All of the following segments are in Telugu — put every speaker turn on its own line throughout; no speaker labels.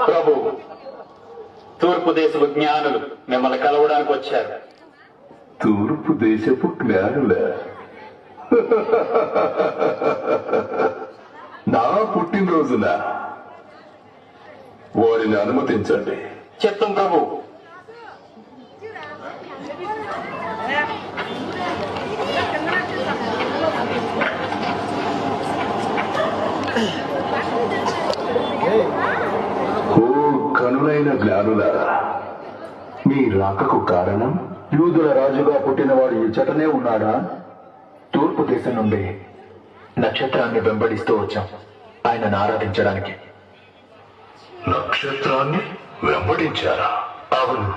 ప్రభు, తూర్పు దేశపు జ్ఞానులు మిమ్మల్ని కలవడానికి వచ్చారు.
తూర్పు దేశపు జ్ఞానుల నా పుట్టినరోజున వారిని అనుమతించండి.
చిత్తం ప్రభు.
ఓ కనులైన జ్ఞానులారా, మీ రాకకు కారణం?
యూదుల రాజుగా పుట్టినవాడు ఇచ్చటనే ఉన్నాడా?
తూర్పు దేశం నుండి నక్షత్రాన్ని వెంబడిస్తూ వచ్చాం ఆయనను ఆరాధించడానికి.
నక్షత్రాన్ని వెంబడించారా?
అవును,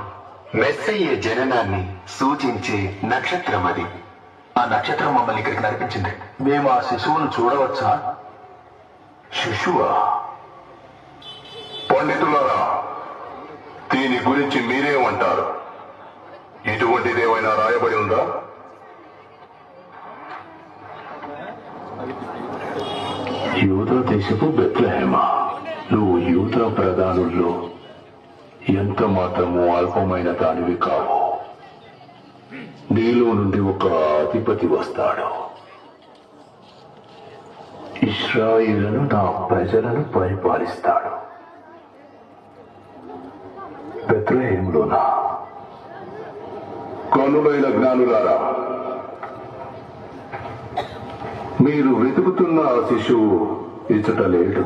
మెస్సయ్య జననాన్ని సూచించే నక్షత్రం అది. ఆ నక్షత్రం మమ్మల్ని ఇక్కడికి నడిపించింది.
మేము ఆ శిశువును చూడవచ్చా?
శిశువా? పండితులారా, దీని గురించి మీరేమంటారు? ఇటువంటిదేమైనా రాయబడి ఉందా? యూదా దేశపు బెత్లెహేమా, నువ్వు యూదా ప్రధానుల్లో ఎంత మాత్రమూ అల్పమైన దానివి కావు. నీలో నుండి ఒక అధిపతి వస్తాడు. ఇశ్రాయేలును, నా ప్రజలను పరిపాలిస్తాడు. బెత్లెహేములోనా? కనులైన జ్ఞానులారా, మీరు వెతుకుతున్న ఆ శిశువు ఇచ్చట లేడు.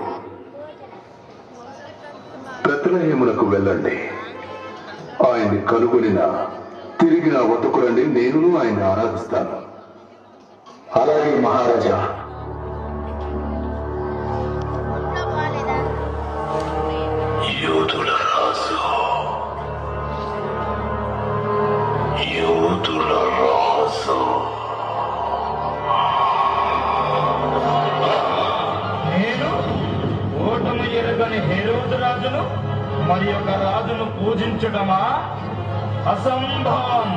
బెత్లెహేమునకు వెళ్ళండి. ఆయన్ని కనుగొనిన తిరిగి నా వద్దకు రండి, నేను ఆయన్ని ఆరాధిస్తాను.
అలాగే మహారాజా.
యూదుల రాజు, యూదుల రాజు.
నేను ఓటమి ఎరుగని హేరోదు రాజును మరి ఒక రాజును పూజించడమా? అసంభవం.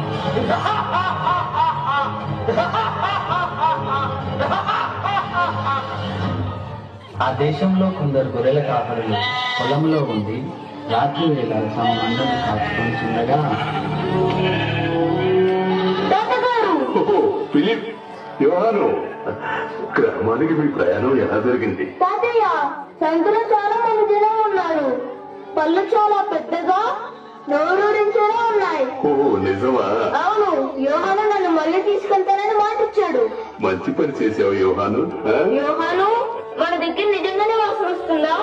ఆ దేశంలో కొందరు గొర్రెల కాపరులు పొలంలో ఉండి రాత్రి వేళ తమ మందను కాచుకొని చిన్నగా,
ఫిలిప్, యోహాను, గ్రామానికి మీ ప్రయాణం ఎలా జరిగింది?
తాతయ్య, సంఖ్యలో చాలా మంది జనం ఉన్నారు. పళ్ళు చాలా పెద్దగా నోరూరించేలా ఉన్నాయి.
ఓ నిజమా?
అవును, యోహాను నన్ను మళ్ళీ తీసుకెళ్తానని మాటిచ్చాడు.
మంచి పని చేసావు యోహాను.
యోహాను, మన దగ్గర నిజంగానే వాసన వస్తుందా?